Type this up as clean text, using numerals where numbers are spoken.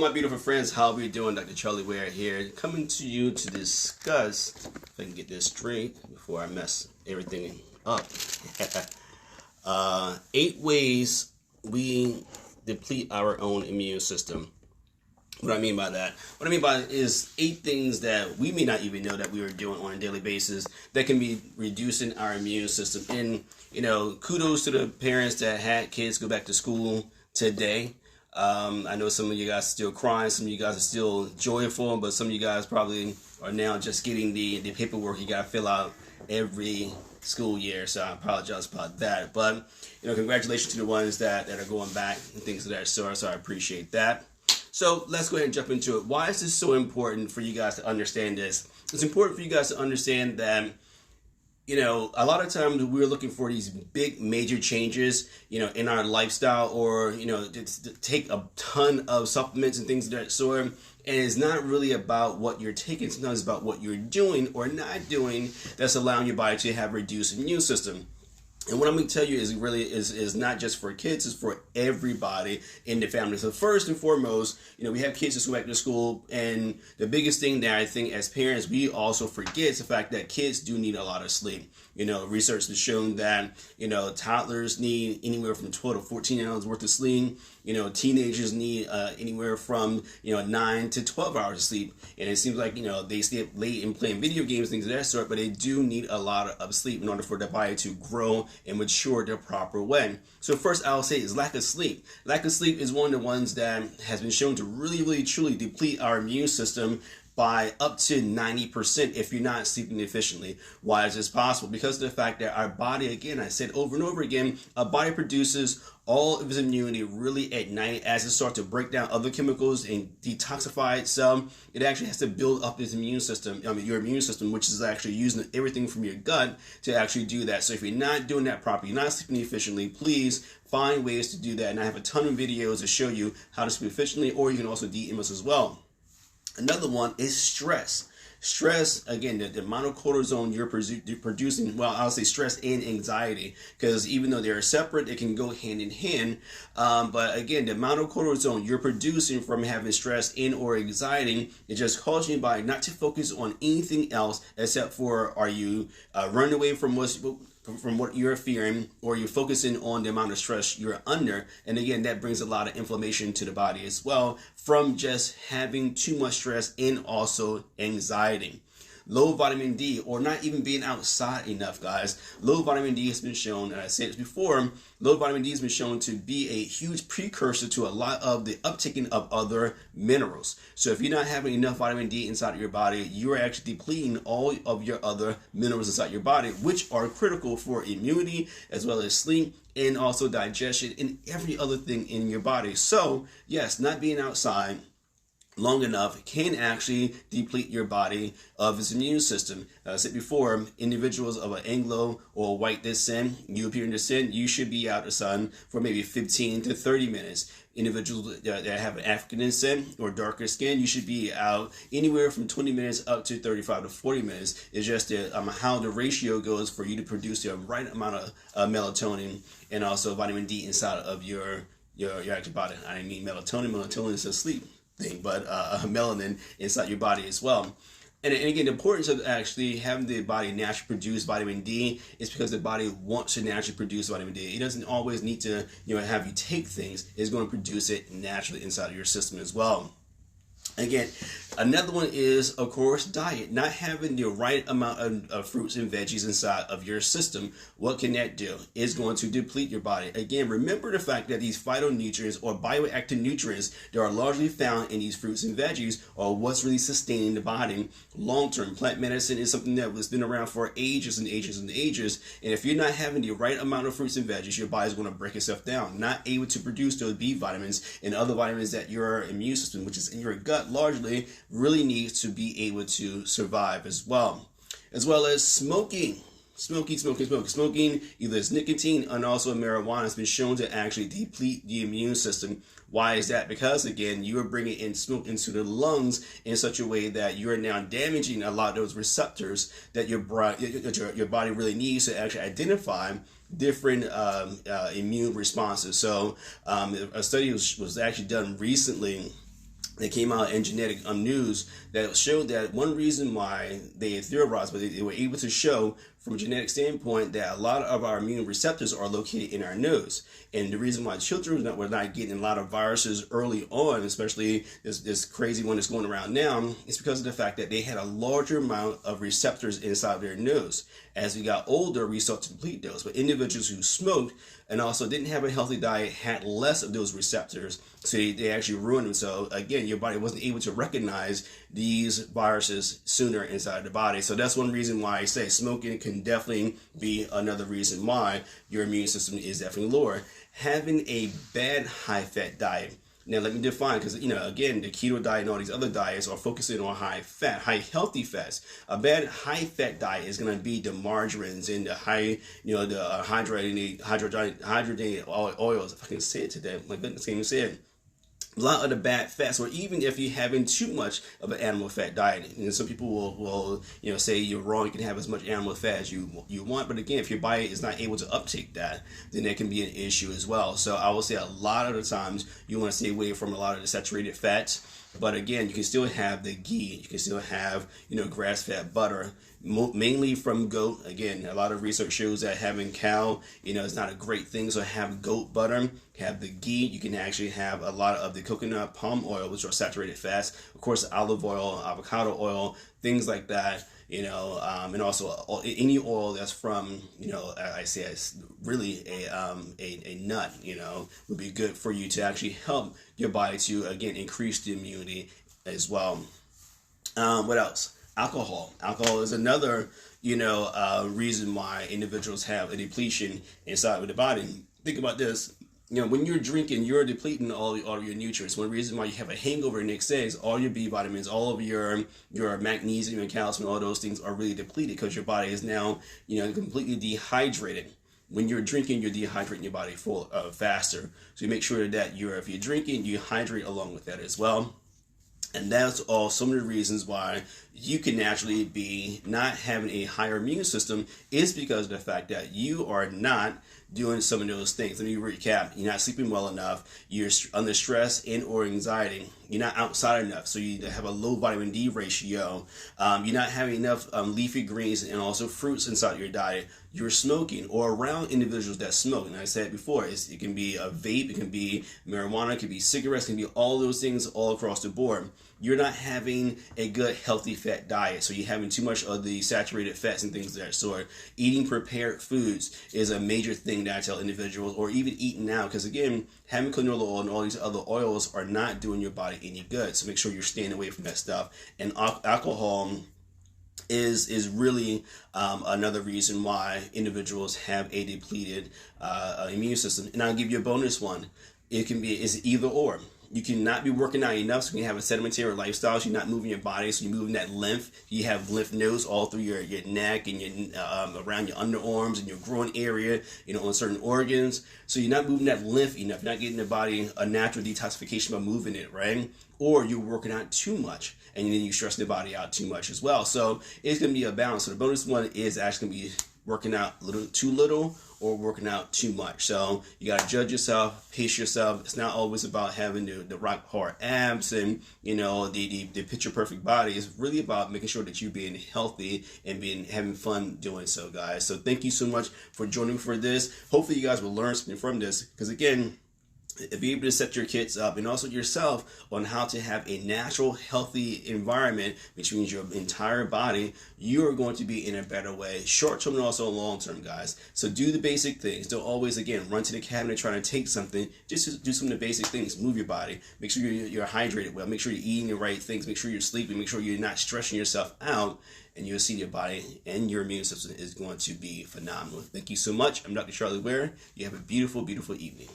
My beautiful friends, how are we doing? Dr. Charlie Ware here, coming to you to discuss, if I can get this straight before I mess everything up, 8 ways we deplete our own immune system. What I mean by that, what I mean by it is 8 things that we may not even know that we are doing on a daily basis that can be reducing our immune system. And, kudos to the parents that had kids go back to school today. I know some of you guys are still crying, some of you guys are still joyful, but some of you guys probably are now just getting the paperwork you got to fill out every school year. So I apologize about that. But, congratulations to the ones that are going back and things of that sort. So I appreciate that. So let's go ahead and jump into it. Why is this so important for you guys to understand this? It's important for you guys to understand that a lot of times we're looking for these big major changes, in our lifestyle, or, to take a ton of supplements and things of that sort. And it's not really about what you're taking. Sometimes it's about what you're doing or not doing that's allowing your body to have a reduced immune system. And what I'm going to tell you is not just for kids, it's for everybody in the family. So first and foremost, we have kids that go back to school, and the biggest thing that I think as parents, we also forget is the fact that kids do need a lot of sleep. Research has shown that, toddlers need anywhere from 12 to 14 hours worth of sleep. Teenagers need anywhere from, 9 to 12 hours of sleep. And it seems like, they stay up late and playing video games, things of that sort, but they do need a lot of sleep in order for their body to grow and mature the proper way. So first I'll say is lack of sleep. Lack of sleep is one of the ones that has been shown to really, really, truly deplete our immune system by up to 90% if you're not sleeping efficiently. Why is this possible? Because of the fact that our body, again, I said over and over again, our body produces all of its immunity really at night as it starts to break down other chemicals and detoxify itself. It actually has to build up its immune system, your immune system, which is actually using everything from your gut to actually do that. So if you're not doing that properly, you're not sleeping efficiently, please find ways to do that. And I have a ton of videos to show you how to sleep efficiently, or you can also DM us as well. Another one is stress. Stress, again, the amount of cortisol you're producing, well, I'll say stress and anxiety, because even though they're separate, they can go hand in hand. But again, the amount of cortisol you're producing from having stress and or anxiety is just causing your body not to focus on anything else except for, are you running away from what you're fearing, or you're focusing on the amount of stress you're under. And again, that brings a lot of inflammation to the body as well from just having too much stress and also anxiety. Low vitamin D, or not even being outside enough, guys. Low vitamin D has been shown, and I said this before, low vitamin D has been shown to be a huge precursor to a lot of the uptaking of other minerals. So if you're not having enough vitamin D inside of your body, you're actually depleting all of your other minerals inside your body, which are critical for immunity as well as sleep and also digestion and every other thing in your body. So yes, not being outside long enough can actually deplete your body of its immune system. As I said before, individuals of an Anglo or white descent, European descent, you should be out in the sun for maybe 15 to 30 minutes. Individuals that have an African descent or darker skin, you should be out anywhere from 20 minutes up to 35 to 40 minutes. It's just how the ratio goes for you to produce the right amount of melatonin and also vitamin D inside of your actual body. I didn't mean melatonin. Melatonin is a sleep thing, but melanin inside your body as well. And again, the importance of actually having the body naturally produce vitamin D is because the body wants to naturally produce vitamin D. It doesn't always need to have you take things. It's going to produce it naturally inside of your system as well. Again, another one is, of course, diet. Not having the right amount of fruits and veggies inside of your system. What can that do? It's going to deplete your body. Again, remember the fact that these phytonutrients or bioactive nutrients that are largely found in these fruits and veggies are what's really sustaining the body long-term. Plant medicine is something that has been around for ages and ages and ages. And if you're not having the right amount of fruits and veggies, your body's going to break itself down. Not able to produce those B vitamins and other vitamins that your immune system, which is in your gut, largely really needs to be able to survive as well as smoking. Smoking, either as nicotine and also marijuana, has been shown to actually deplete the immune system. Why is that? Because again, you are bringing in smoke into the lungs in such a way that you are now damaging a lot of those receptors that your body really needs to actually identify different immune responses. So a study was actually done recently They came out in genetic news that showed that one reason why they had theorized, but they were able to show from a genetic standpoint that a lot of our immune receptors are located in our nose. And the reason why children were not getting a lot of viruses early on, especially this crazy one that's going around now, is because of the fact that they had a larger amount of receptors inside their nose. As we got older, we started to deplete those. But individuals who smoked and also didn't have a healthy diet had less of those receptors, so they actually ruined them. So again, your body wasn't able to recognize these viruses sooner inside the body. So that's one reason why I say smoking can definitely be another reason why your immune system is definitely lower. Having a bad high-fat diet. Now, let me define, because, again, the keto diet and all these other diets are focusing on high fat, high healthy fats. A bad high fat diet is going to be the margarines and the high, the hydrogenated oils. If I can say it today, my goodness, I can't even say it. A lot of the bad fats, or even if you're having too much of an animal fat diet, and some people will say you're wrong, you can have as much animal fat as you want, but again, if your body is not able to uptake that, then that can be an issue as well. So I will say a lot of the times you want to stay away from a lot of the saturated fats, but again, you can still have the ghee, you can still have grass-fed butter, mainly from goat. Again, a lot of research shows that having cow, is not a great thing. So have goat butter, have the ghee. You can actually have a lot of the coconut, palm oil, which are saturated fats. Of course, olive oil, avocado oil, things like that. And also any oil that's from, I say it's really a nut, would be good for you to actually help your body to, again, increase the immunity as well. What else? Alcohol. Alcohol is another, reason why individuals have a depletion inside of the body. Think about this. When you're drinking, you're depleting all of your nutrients. One reason why you have a hangover the next day is all your B vitamins, all of your magnesium and calcium, all those things are really depleted because your body is now, completely dehydrated. When you're drinking, you're dehydrating your body faster. So you make sure that if you're drinking, you hydrate along with that as well. And that's all some of the reasons why you can naturally be not having a higher immune system is because of the fact that you are not doing some of those things. Let me recap. You're not sleeping well enough. You're under stress and or anxiety. You're not outside enough, so you have a low vitamin D ratio. You're not having enough leafy greens and also fruits inside your diet. You're smoking or around individuals that smoke. And I said before, it can be a vape, it can be marijuana, it can be cigarettes, it can be all those things all across the board. You're not having a good healthy fat diet, so you're having too much of the saturated fats and things of that sort. Eating prepared foods is a major thing that I tell individuals, or even eating now, because again, having canola oil and all these other oils are not doing your body any good. So make sure you're staying away from that stuff. And alcohol is really another reason why individuals have a depleted immune system. And I'll give you a bonus one. It's either or. You cannot be working out enough, so you can have a sedentary lifestyle, so you're not moving your body, so you're moving that lymph. You have lymph nodes all through your neck and your around your underarms and your groin area, on certain organs. So you're not moving that lymph enough. You're not getting the body a natural detoxification by moving it, right? Or you're working out too much, and then you stress the body out too much as well. So it's going to be a balance. So the bonus one is actually going to be working out too little or working out too much. So you got to judge yourself, pace yourself. It's not always about having the rock hard abs and the picture perfect body. It's really about making sure that you're being healthy and having fun doing so, guys. So thank you so much for joining me for this. Hopefully you guys will learn something from this, because again, if you're able to set your kids up and also yourself on how to have a natural, healthy environment, which means your entire body, you are going to be in a better way, short term and also long term, guys. So do the basic things. Don't always, again, run to the cabinet trying to take something. Just do some of the basic things. Move your body. Make sure you're hydrated well. Make sure you're eating the right things. Make sure you're sleeping. Make sure you're not stressing yourself out. And you'll see your body and your immune system is going to be phenomenal. Thank you so much. I'm Dr. Charlie Ware. You have a beautiful, beautiful evening.